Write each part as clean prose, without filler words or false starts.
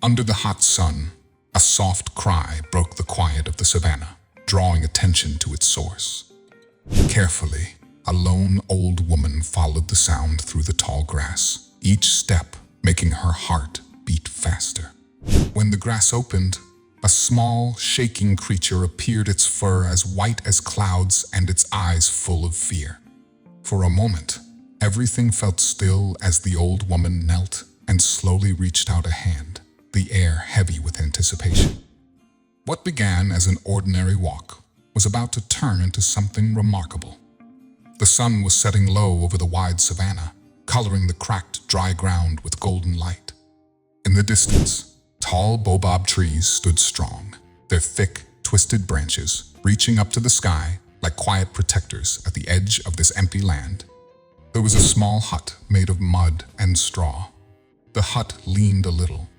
Under the hot sun, a soft cry broke the quiet of the savannah, drawing attention to its source. Carefully, a lone old woman followed the sound through the tall grass, each step making her heart beat faster. When the grass opened, a small, shaking creature appeared, its fur as white as clouds and its eyes full of fear. For a moment, everything felt still as the old woman knelt and slowly reached out a hand, the air heavy with anticipation. What began as an ordinary walk was about to turn into something remarkable. The sun was setting low over the wide savannah, coloring the cracked, dry ground with golden light. In the distance, tall baobab trees stood strong, their thick, twisted branches reaching up to the sky like quiet protectors at the edge of this empty land. There was a small hut made of mud and straw. The hut leaned a little,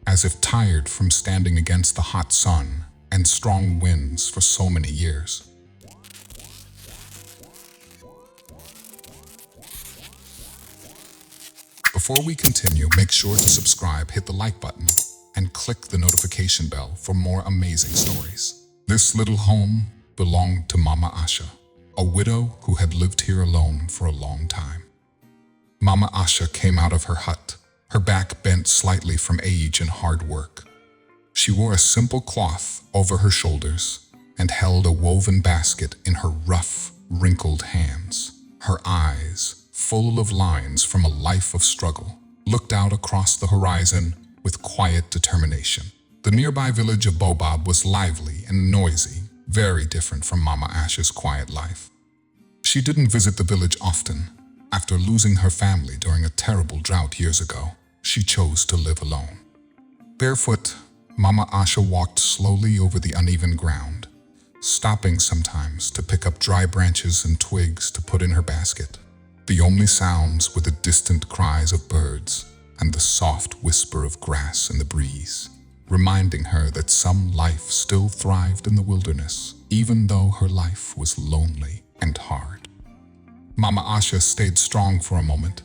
as if tired from standing against the hot sun and strong winds for so many years. Before we continue, make sure to subscribe, hit the like button, and click the notification bell for more amazing stories. This little home belonged to Mama Asha, a widow who had lived here alone for a long time. Mama Asha came out of her hut, her back bent slightly from age and hard work. She wore a simple cloth over her shoulders and held a woven basket in her rough, wrinkled hands. Her eyes, full of lines from a life of struggle, looked out across the horizon with quiet determination. The nearby village of Baobab was lively and noisy, very different from Mama Asha's quiet life. She didn't visit the village often. After losing her family during a terrible drought years ago, she chose to live alone. Barefoot, Mama Asha walked slowly over the uneven ground, stopping sometimes to pick up dry branches and twigs to put in her basket. The only sounds were the distant cries of birds and the soft whisper of grass in the breeze, reminding her that some life still thrived in the wilderness, even though her life was lonely and hard. Mama Asha stayed strong for a moment.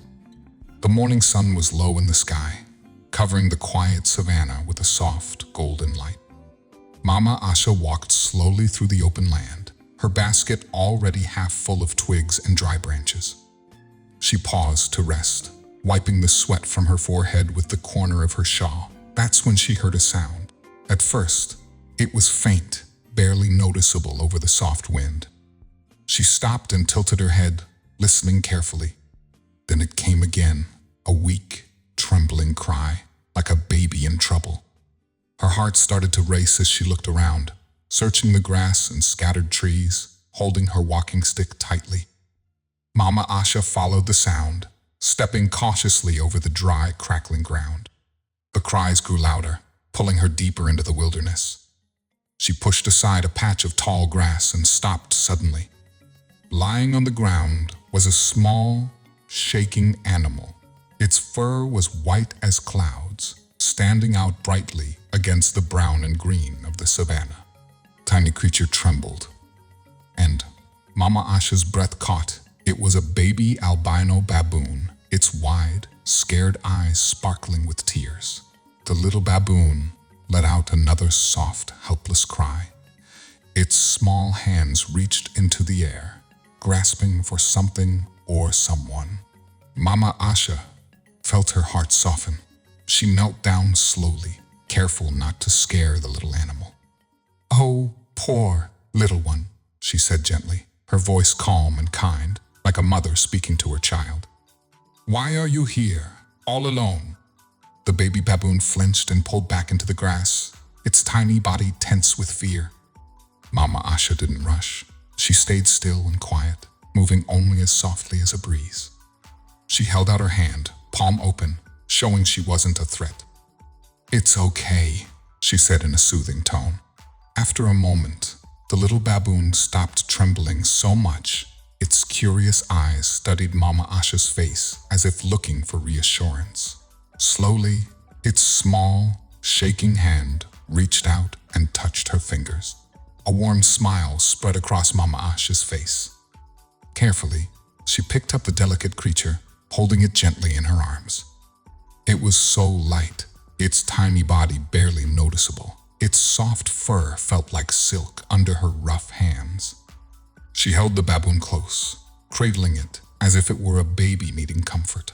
The morning sun was low in the sky, covering the quiet savannah with a soft, golden light. Mama Asha walked slowly through the open land, her basket already half full of twigs and dry branches. She paused to rest, wiping the sweat from her forehead with the corner of her shawl. That's when she heard a sound. At first, it was faint, barely noticeable over the soft wind. She stopped and tilted her head, listening carefully. Then it came again, a weak, trembling cry, like a baby in trouble. Her heart started to race as she looked around, searching the grass and scattered trees, holding her walking stick tightly. Mama Asha followed the sound, stepping cautiously over the dry, crackling ground. The cries grew louder, pulling her deeper into the wilderness. She pushed aside a patch of tall grass and stopped suddenly. Lying on the ground was a small, shaking animal. Its fur was white as clouds, standing out brightly against the brown and green of the savannah. Tiny creature trembled, and Mama Asha's breath caught. It was a baby albino baboon, its wide, scared eyes sparkling with tears. The little baboon let out another soft, helpless cry. Its small hands reached into the air, grasping for something or someone. Mama Asha felt her heart soften. She knelt down slowly, careful not to scare the little animal. "Oh, poor little one," she said gently, her voice calm and kind, like a mother speaking to her child. "Why are you here, all alone?" The baby baboon flinched and pulled back into the grass, its tiny body tense with fear. Mama Asha didn't rush. She stayed still and quiet, moving only as softly as a breeze. She held out her hand, palm open, showing she wasn't a threat. "It's okay," she said in a soothing tone. After a moment, the little baboon stopped trembling so much, its curious eyes studied Mama Asha's face as if looking for reassurance. Slowly, its small, shaking hand reached out and touched her fingers. A warm smile spread across Mama Asha's face. Carefully, she picked up the delicate creature, holding it gently in her arms. It was so light, its tiny body barely noticeable. Its soft fur felt like silk under her rough hands. She held the baboon close, cradling it as if it were a baby needing comfort.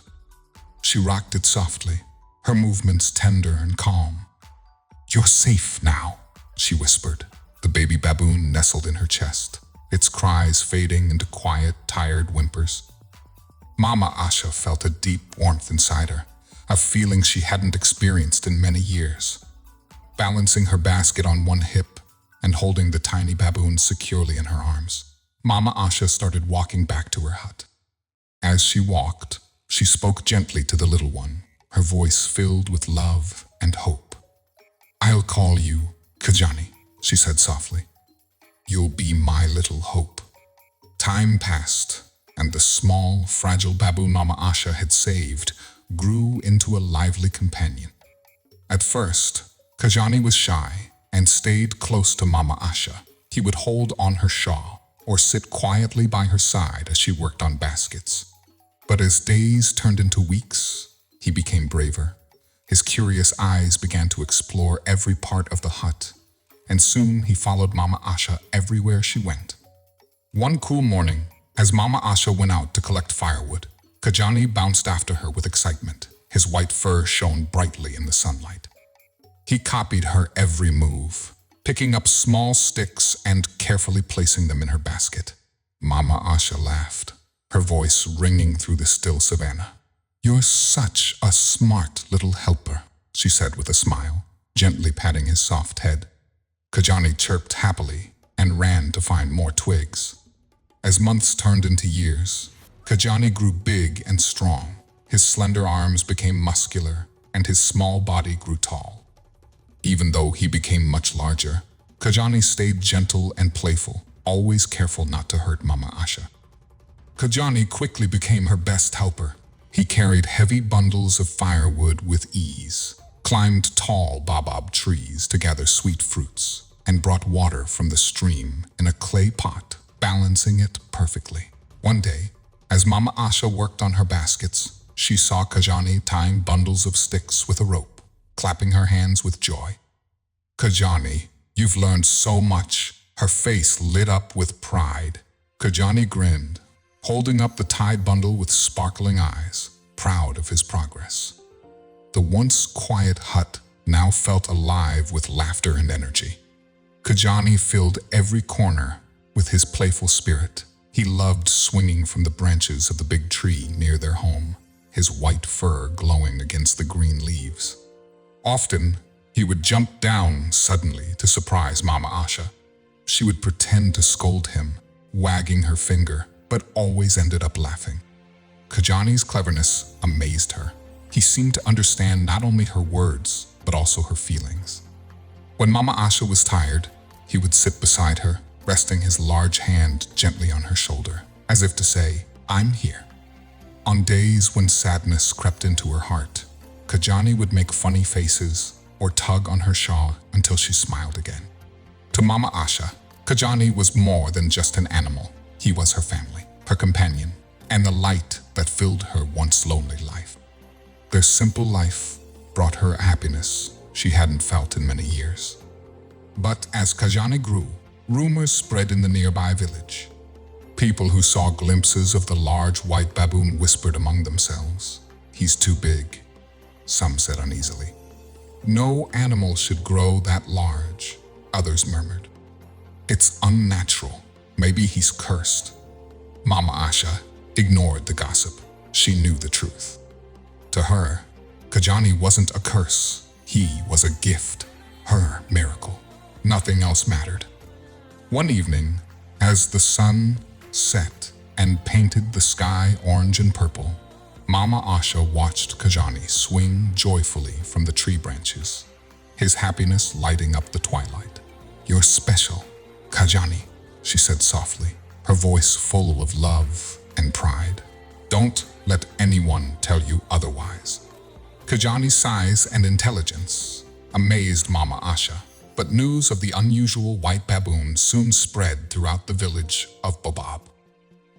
She rocked it softly, her movements tender and calm. "You're safe now," she whispered. The baby baboon nestled in her chest, its cries fading into quiet, tired whimpers. Mama Asha felt a deep warmth inside her, a feeling she hadn't experienced in many years. Balancing her basket on one hip and holding the tiny baboon securely in her arms, Mama Asha started walking back to her hut. As she walked, she spoke gently to the little one, her voice filled with love and hope. "I'll call you Kajjani," she said softly. "You'll be my little hope." Time passed, and the small, fragile baboon Mama Asha had saved grew into a lively companion. At first, Kajjani was shy and stayed close to Mama Asha. He would hold on her shawl or sit quietly by her side as she worked on baskets. But as days turned into weeks, he became braver. His curious eyes began to explore every part of the hut, and soon he followed Mama Asha everywhere she went. One cool morning, as Mama Asha went out to collect firewood, Kajjani bounced after her with excitement. His white fur shone brightly in the sunlight. He copied her every move, picking up small sticks and carefully placing them in her basket. Mama Asha laughed, her voice ringing through the still savannah. "You're such a smart little helper," she said with a smile, gently patting his soft head. Kajjani chirped happily and ran to find more twigs. As months turned into years, Kajjani grew big and strong. His slender arms became muscular, and his small body grew tall. Even though he became much larger, Kajjani stayed gentle and playful, always careful not to hurt Mama Asha. Kajjani quickly became her best helper. He carried heavy bundles of firewood with ease, climbed tall baobab trees to gather sweet fruits, and brought water from the stream in a clay pot, balancing it perfectly. One day, as Mama Asha worked on her baskets, she saw Kajjani tying bundles of sticks with a rope, clapping her hands with joy. "Kajjani, you've learned so much." Her face lit up with pride. Kajjani grinned, holding up the tied bundle with sparkling eyes, proud of his progress. The once quiet hut now felt alive with laughter and energy. Kajjani filled every corner with his playful spirit. He loved swinging from the branches of the big tree near their home, his white fur glowing against the green leaves. Often, he would jump down suddenly to surprise Mama Asha. She would pretend to scold him, wagging her finger, but always ended up laughing. Kajjani's cleverness amazed her. He seemed to understand not only her words, but also her feelings. When Mama Asha was tired, he would sit beside her, resting his large hand gently on her shoulder, as if to say, "I'm here." On days when sadness crept into her heart, Kajjani would make funny faces or tug on her shawl until she smiled again. To Mama Asha, Kajjani was more than just an animal. He was her family, her companion, and the light that filled her once lonely life. Their simple life brought her happiness she hadn't felt in many years. But as Kajjani grew, rumors spread in the nearby village. People who saw glimpses of the large white baboon whispered among themselves, "He's too big," some said uneasily. "No animal should grow that large," others murmured. "It's unnatural. Maybe he's cursed." Mama Asha ignored the gossip. She knew the truth. To her, Kajjani wasn't a curse. He was a gift, her miracle. Nothing else mattered. One evening, as the sun set and painted the sky orange and purple, Mama Asha watched Kajjani swing joyfully from the tree branches, his happiness lighting up the twilight. "You're special, Kajjani," she said softly, her voice full of love and pride. "Don't let anyone tell you otherwise." Kajjani's size and intelligence amazed Mama Asha, but news of the unusual white baboon soon spread throughout the village of Baobab.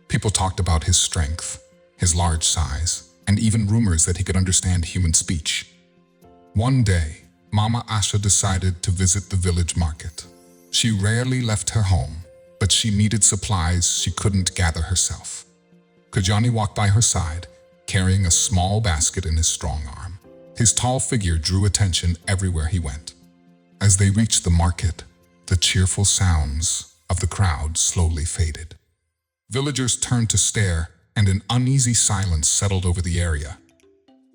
People talked about his strength, his large size, and even rumors that he could understand human speech. One day, Mama Asha decided to visit the village market. She rarely left her home, but she needed supplies she couldn't gather herself. Kajjani walked by her side, carrying a small basket in his strong arm. His tall figure drew attention everywhere he went. As they reached the market, the cheerful sounds of the crowd slowly faded. Villagers turned to stare, and an uneasy silence settled over the area.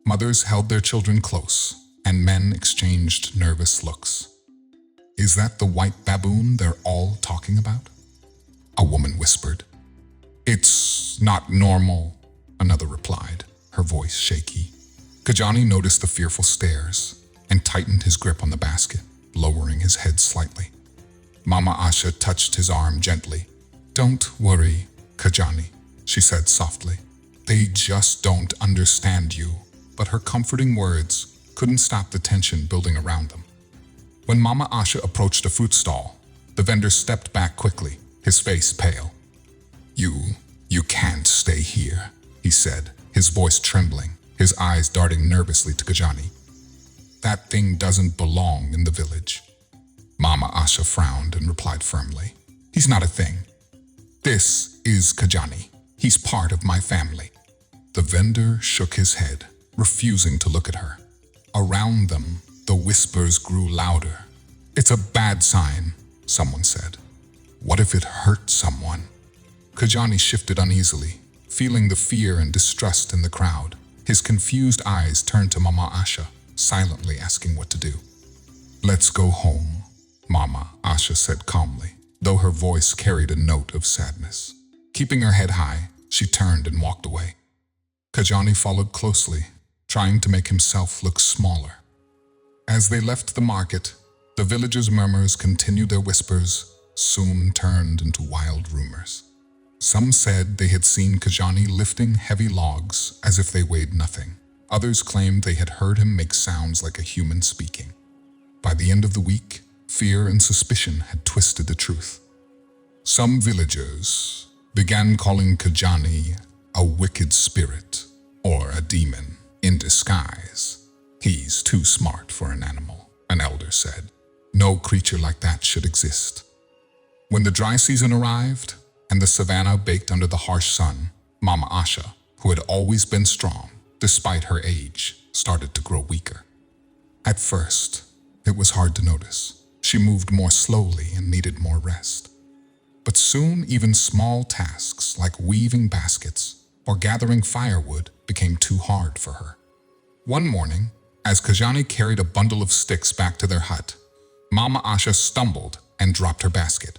Mothers held their children close, and men exchanged nervous looks. "Is that the white baboon they're all talking about?" a woman whispered. "It's not normal," another replied, her voice shaky. Kajjani noticed the fearful stares and tightened his grip on the basket, lowering his head slightly. Mama Asha touched his arm gently. "Don't worry, Kajjani," she said softly. "They just don't understand you." But her comforting words couldn't stop the tension building around them. When Mama Asha approached a fruit stall, the vendor stepped back quickly, his face pale. You can't stay here," he said, his voice trembling, his eyes darting nervously to Kajjani. "That thing doesn't belong in the village." Mama Asha frowned and replied firmly, "He's not a thing. This is Kajjani. He's part of my family." The vendor shook his head, refusing to look at her. Around them, the whispers grew louder. "It's a bad sign," someone said. "What if it hurt someone?" Kajjani shifted uneasily, feeling the fear and distrust in the crowd. His confused eyes turned to Mama Asha, silently asking what to do. "Let's go home," Mama Asha said calmly, though her voice carried a note of sadness. Keeping her head high, she turned and walked away. Kajjani followed closely, trying to make himself look smaller. As they left the market, the villagers' murmurs continued. Their whispers soon turned into wild rumors. Some said they had seen Kajjani lifting heavy logs as if they weighed nothing. Others claimed they had heard him make sounds like a human speaking. By the end of the week, fear and suspicion had twisted the truth. Some villagers began calling Kajjani a wicked spirit or a demon in disguise. "He's too smart for an animal," an elder said. "No creature like that should exist." When the dry season arrived and the savannah baked under the harsh sun, Mama Asha, who had always been strong despite her age, started to grow weaker. At first, it was hard to notice. She moved more slowly and needed more rest. But soon, even small tasks like weaving baskets or gathering firewood became too hard for her. One morning, as Kajjani carried a bundle of sticks back to their hut, Mama Asha stumbled and dropped her basket.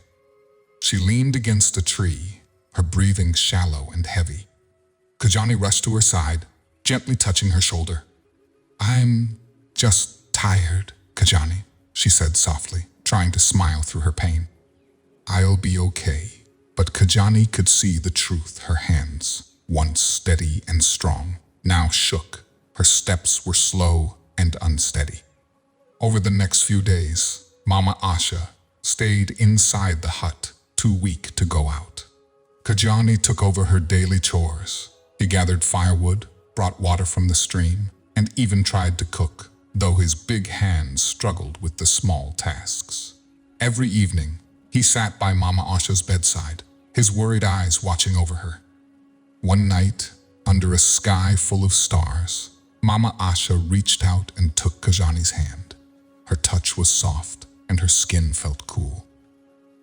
She leaned against a tree, her breathing shallow and heavy. Kajjani rushed to her side, gently touching her shoulder. "I'm just tired, Kajjani," she said softly, trying to smile through her pain. "I'll be okay." But Kajjani could see the truth. Her hands, once steady and strong, now shook. Her steps were slow and unsteady. Over the next few days, Mama Asha stayed inside the hut, too weak to go out. Kajjani took over her daily chores. He gathered firewood, brought water from the stream, and even tried to cook, though his big hands struggled with the small tasks. Every evening, he sat by Mama Asha's bedside, his worried eyes watching over her. One night, under a sky full of stars, Mama Asha reached out and took Kajjani's hand. Her touch was soft, and her skin felt cool.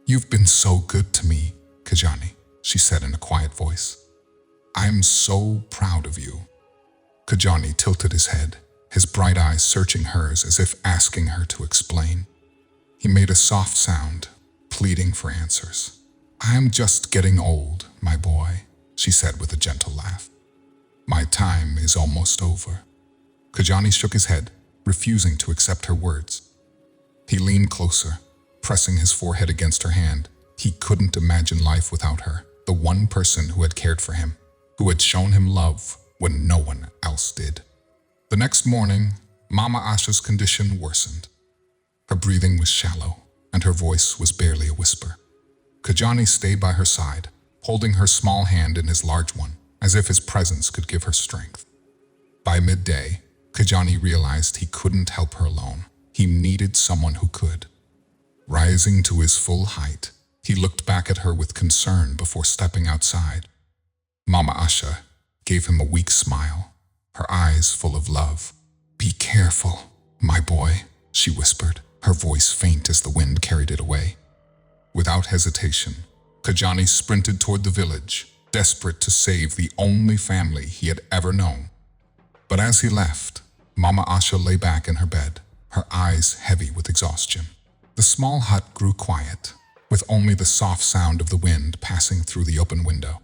"You've been so good to me, Kajjani," she said in a quiet voice. "I'm so proud of you." Kajjani tilted his head, his bright eyes searching hers as if asking her to explain. He made a soft sound, pleading for answers. "I'm just getting old, my boy," she said with a gentle laugh. "My time is almost over." Kajjani shook his head, refusing to accept her words. He leaned closer, pressing his forehead against her hand. He couldn't imagine life without her, the one person who had cared for him, who had shown him love when no one else did. The next morning, Mama Asha's condition worsened. Her breathing was shallow, and her voice was barely a whisper. Kajjani stayed by her side, holding her small hand in his large one, as if his presence could give her strength. By midday, Kajjani realized he couldn't help her alone. He needed someone who could. Rising to his full height, he looked back at her with concern before stepping outside. Mama Asha gave him a weak smile, her eyes full of love. "Be careful, my boy," she whispered, her voice faint as the wind carried it away. Without hesitation, Kajjani sprinted toward the village, desperate to save the only family he had ever known. But as he left, Mama Asha lay back in her bed, her eyes heavy with exhaustion. The small hut grew quiet, with only the soft sound of the wind passing through the open window.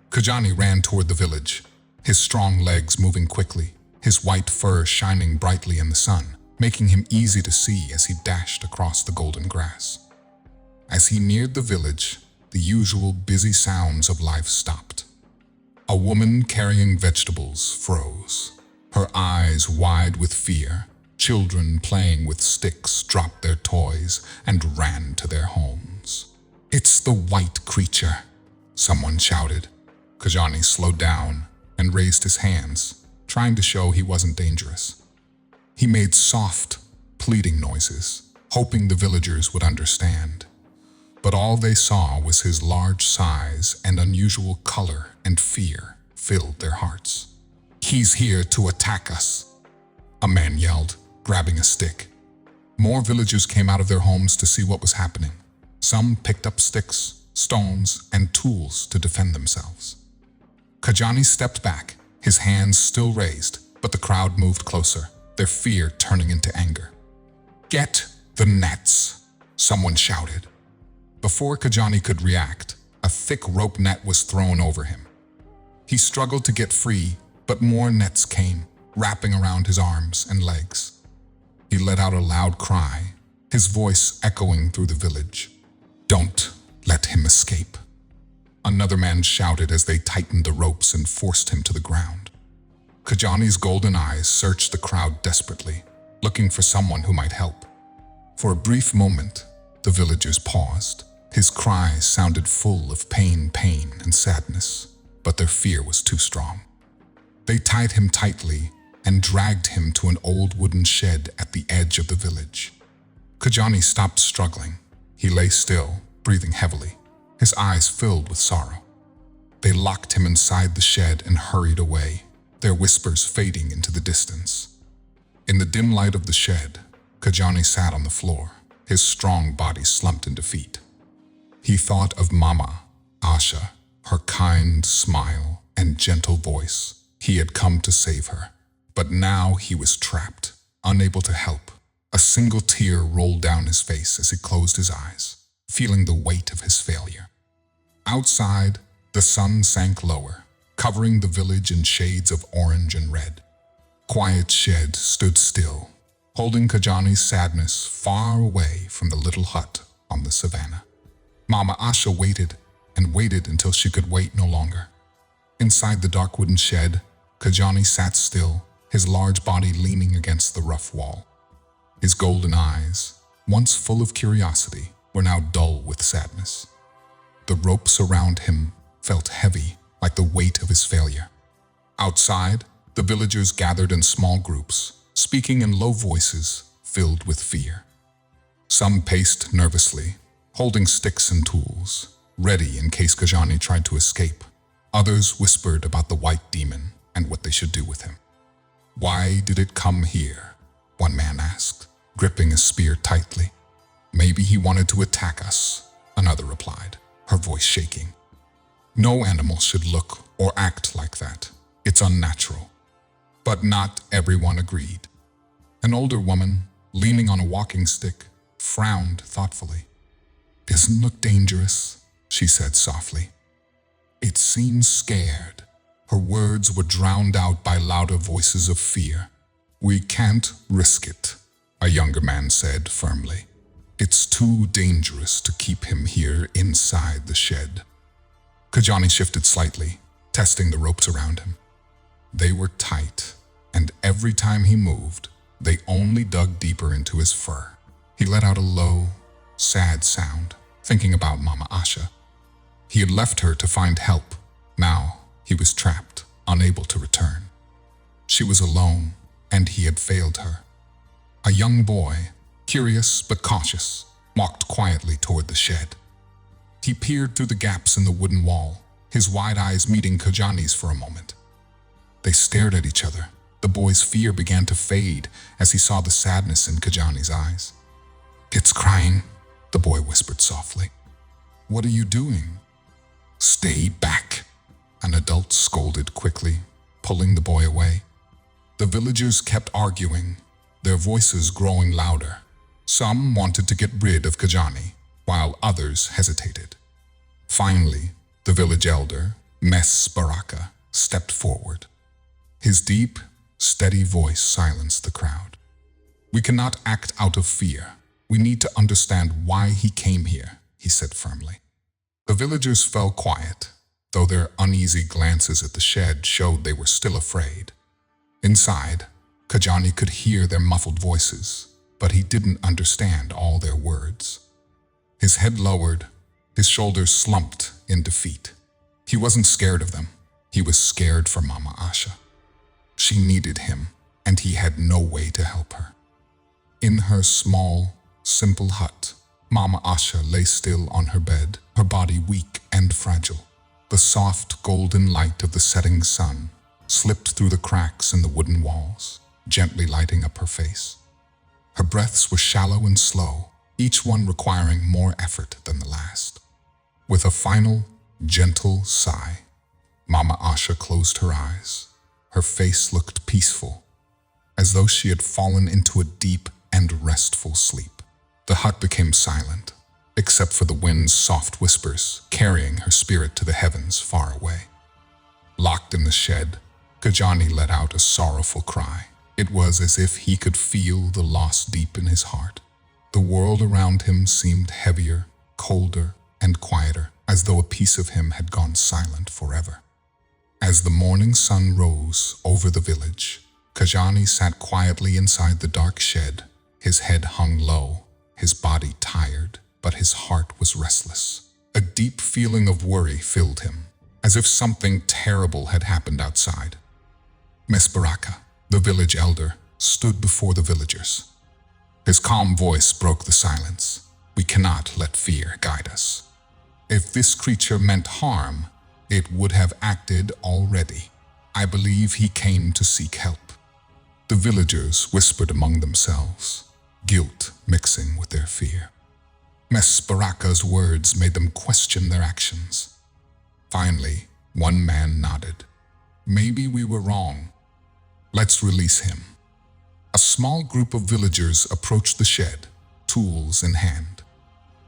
Kajjani ran toward the village, his strong legs moving quickly, his white fur shining brightly in the sun, making him easy to see as he dashed across the golden grass. As he neared the village, the usual busy sounds of life stopped. A woman carrying vegetables froze, her eyes wide with fear. Children playing with sticks dropped their toys and ran to their homes. "It's the white creature," someone shouted. Kajjani slowed down and raised his hands, trying to show he wasn't dangerous. He made soft, pleading noises, hoping the villagers would understand. But all they saw was his large size and unusual color, and fear filled their hearts. "He's here to attack us," a man yelled, grabbing a stick. More villagers came out of their homes to see what was happening. Some picked up sticks, stones, and tools to defend themselves. Kajjani stepped back, his hands still raised, but the crowd moved closer, their fear turning into anger. "Get the nets," someone shouted. Before Kajjani could react, a thick rope net was thrown over him. He struggled to get free, but more nets came, wrapping around his arms and legs. He let out a loud cry, his voice echoing through the village. "Don't let him escape." Another man shouted as they tightened the ropes and forced him to the ground. Kajjani's golden eyes searched the crowd desperately, looking for someone who might help. For a brief moment, the villagers paused. His cries sounded full of pain and sadness, but their fear was too strong. They tied him tightly and dragged him to an old wooden shed at the edge of the village. Kajjani stopped struggling. He lay still, breathing heavily, his eyes filled with sorrow. They locked him inside the shed and hurried away, their whispers fading into the distance. In the dim light of the shed, Kajjani sat on the floor, his strong body slumped in defeat. He thought of Mama Asha, her kind smile and gentle voice. He had come to save her, but now he was trapped, unable to help. A single tear rolled down his face as he closed his eyes, feeling the weight of his failure. Outside, the sun sank lower, covering the village in shades of orange and red. Quiet Shed stood still, holding Kajjani's sadness far away from the little hut on the savannah. Mama Asha waited and waited until she could wait no longer. Inside the dark wooden shed, Kajjani sat still, his large body leaning against the rough wall. His golden eyes, once full of curiosity, were now dull with sadness. The ropes around him felt heavy, like the weight of his failure. Outside, the villagers gathered in small groups, speaking in low voices filled with fear. Some paced nervously, holding sticks and tools, ready in case Kajjani tried to escape. Others whispered about the white demon and what they should do with him. "Why did it come here?" one man asked, gripping a spear tightly. "Maybe he wanted to attack us," another replied, her voice shaking. "No animal should look or act like that. It's unnatural." But not everyone agreed. An older woman, leaning on a walking stick, frowned thoughtfully. "Doesn't look dangerous," she said softly. It seemed scared. Her words were drowned out by louder voices of fear. "We can't risk it," a younger man said firmly. "It's too dangerous to keep him here inside the shed." Kajjani shifted slightly, testing the ropes around him. They were tight, and every time he moved, they only dug deeper into his fur. He let out a low, sad sound, thinking about Mama Asha. He had left her to find help. Now he was trapped, unable to return. She was alone, and he had failed her. A young boy, curious but cautious, walked quietly toward the shed. He peered through the gaps in the wooden wall, his wide eyes meeting Kajjani's for a moment. They stared at each other. The boy's fear began to fade as he saw the sadness in Kajjani's eyes. "It's crying," the boy whispered softly. "What are you doing?" "Stay back," an adult scolded quickly, pulling the boy away. The villagers kept arguing, their voices growing louder. Some wanted to get rid of Kajjani, while others hesitated. Finally, the village elder, Spreadukrr, stepped forward. His deep, steady voice silenced the crowd. "We cannot act out of fear. We need to understand why he came here," he said firmly. The villagers fell quiet, though their uneasy glances at the shed showed they were still afraid. Inside, Kajjani could hear their muffled voices, but he didn't understand all their words. His head lowered, his shoulders slumped in defeat. He wasn't scared of them. He was scared for Mama Asha. She needed him, and he had no way to help her. In her small, simple hut, Mama Asha lay still on her bed, her body weak and fragile. The soft golden light of the setting sun slipped through the cracks in the wooden walls, gently lighting up her face. Her breaths were shallow and slow, each one requiring more effort than the last. With a final, gentle sigh, Mama Asha closed her eyes. Her face looked peaceful, as though she had fallen into a deep and restful sleep. The hut became silent, except for the wind's soft whispers carrying her spirit to the heavens far away. Locked in the shed, Kajjani let out a sorrowful cry. It was as if he could feel the loss deep in his heart. The world around him seemed heavier, colder, and quieter, as though a piece of him had gone silent forever. As the morning sun rose over the village, Kajjani sat quietly inside the dark shed. His head hung low, his body tired, but his heart was restless. A deep feeling of worry filled him, as if something terrible had happened outside. Spreadukrr, the village elder, stood before the villagers. His calm voice broke the silence. "We cannot let fear guide us. If this creature meant harm, it would have acted already. I believe he came to seek help." The villagers whispered among themselves, guilt mixing with their fear. Spreadukrr's words made them question their actions. Finally, one man nodded. "Maybe we were wrong. Let's release him." A small group of villagers approached the shed, tools in hand.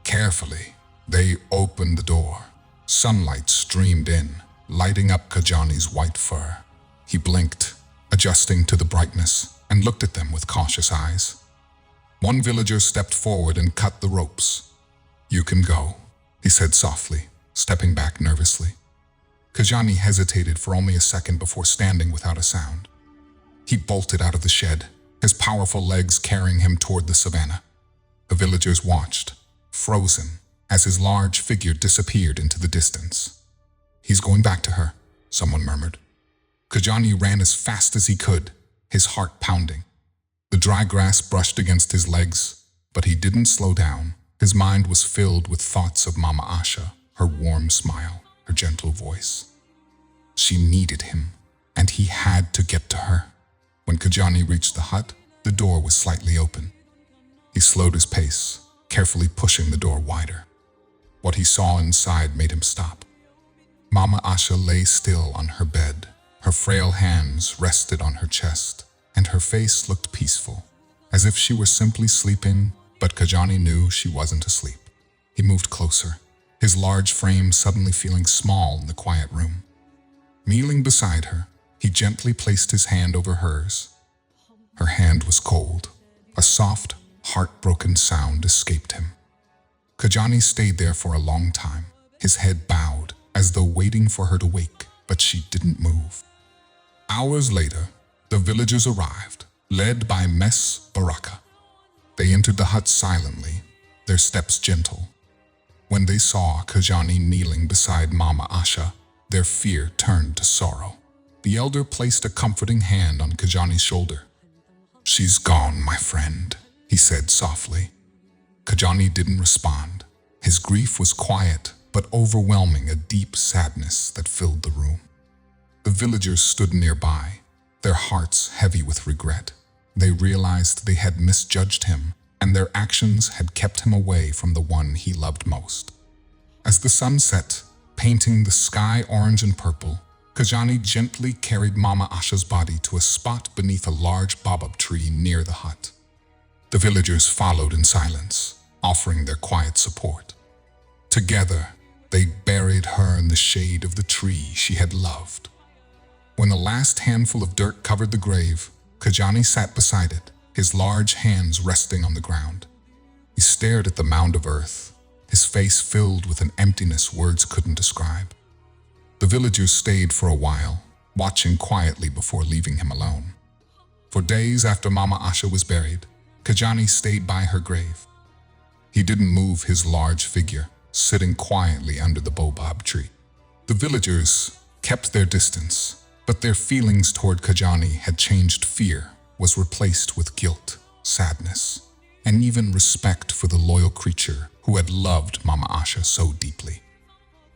Carefully, they opened the door. Sunlight streamed in, lighting up Kajjani's white fur. He blinked, adjusting to the brightness, and looked at them with cautious eyes. One villager stepped forward and cut the ropes. "You can go," he said softly, stepping back nervously. Kajjani hesitated for only a second before standing without a sound. He bolted out of the shed, his powerful legs carrying him toward the savannah. The villagers watched, frozen, as his large figure disappeared into the distance. "He's going back to her," someone murmured. Kajjani ran as fast as he could, his heart pounding. The dry grass brushed against his legs, but he didn't slow down. His mind was filled with thoughts of Mama Asha, her warm smile, her gentle voice. She needed him, and he had to get to her. When Kajjani reached the hut, the door was slightly open. He slowed his pace, carefully pushing the door wider. What he saw inside made him stop. Mama Asha lay still on her bed. Her frail hands rested on her chest, and her face looked peaceful, as if she were simply sleeping, but Kajjani knew she wasn't asleep. He moved closer, his large frame suddenly feeling small in the quiet room. Kneeling beside her, he gently placed his hand over hers. Her hand was cold. A soft, heartbroken sound escaped him. Kajjani stayed there for a long time, his head bowed, as though waiting for her to wake, but she didn't move. Hours later, the villagers arrived, led by Spreadukrr. They entered the hut silently, their steps gentle. When they saw Kajjani kneeling beside Mama Asha, their fear turned to sorrow. The elder placed a comforting hand on Kajjani's shoulder. "She's gone, my friend," he said softly. Kajjani didn't respond. His grief was quiet but overwhelming, a deep sadness that filled the room. The villagers stood nearby, their hearts heavy with regret. They realized they had misjudged him, and their actions had kept him away from the one he loved most. As the sun set, painting the sky orange and purple, Kajjani gently carried Mama Asha's body to a spot beneath a large baobab tree near the hut. The villagers followed in silence, offering their quiet support. Together, they buried her in the shade of the tree she had loved. When the last handful of dirt covered the grave, Kajjani sat beside it, his large hands resting on the ground. He stared at the mound of earth, his face filled with an emptiness words couldn't describe. The villagers stayed for a while, watching quietly before leaving him alone. For days after Mama Asha was buried, Kajjani stayed by her grave. He didn't move his large figure, sitting quietly under the baobab tree. The villagers kept their distance, but their feelings toward Kajjani had changed. Fear was replaced with guilt, sadness, and even respect for the loyal creature who had loved Mama Asha so deeply.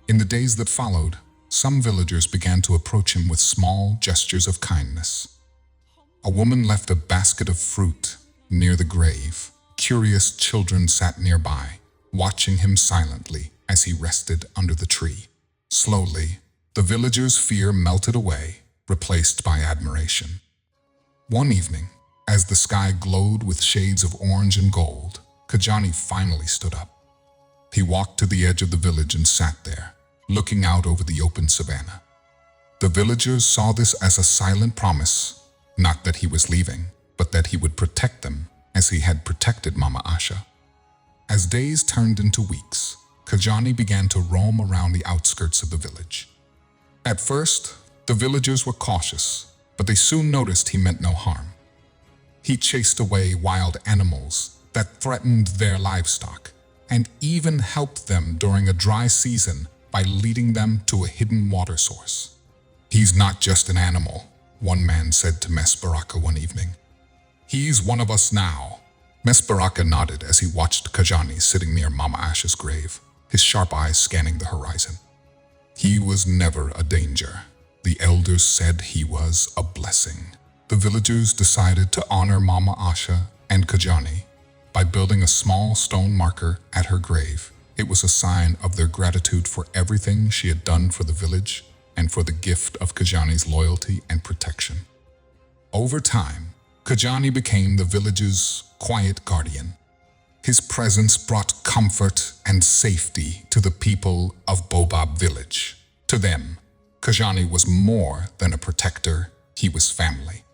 In the days that followed, some villagers began to approach him with small gestures of kindness. A woman left a basket of fruit near the grave. Curious children sat nearby, watching him silently as he rested under the tree. Slowly, the villagers' fear melted away, replaced by admiration. One evening, as the sky glowed with shades of orange and gold, Kajjani finally stood up. He walked to the edge of the village and sat there, looking out over the open savannah. The villagers saw this as a silent promise, not that he was leaving, but that he would protect them as he had protected Mama Asha. As days turned into weeks, Kajjani began to roam around the outskirts of the village. At first, the villagers were cautious, but they soon noticed he meant no harm. He chased away wild animals that threatened their livestock, and even helped them during a dry season by leading them to a hidden water source. "He's not just an animal," one man said to Baraka one evening. "He's one of us now." Baraka nodded as he watched Kajjani sitting near Mama Asha's grave, his sharp eyes scanning the horizon. He was never a danger. The elders said he was a blessing. The villagers decided to honor Mama Asha and Kajjani by building a small stone marker at her grave. It was a sign of their gratitude for everything she had done for the village and for the gift of Kajjani's loyalty and protection. Over time, Kajjani became the village's quiet guardian. His presence brought comfort and safety to the people of baobab village. To them, Kajjani was more than a protector, he was family.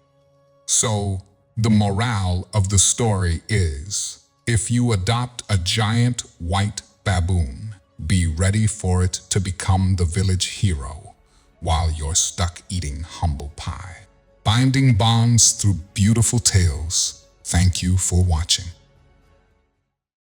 So, the morale of the story is, if you adopt a giant white baboon, be ready for it to become the village hero while you're stuck eating humble pie. Binding bonds through beautiful tales. Thank you for watching.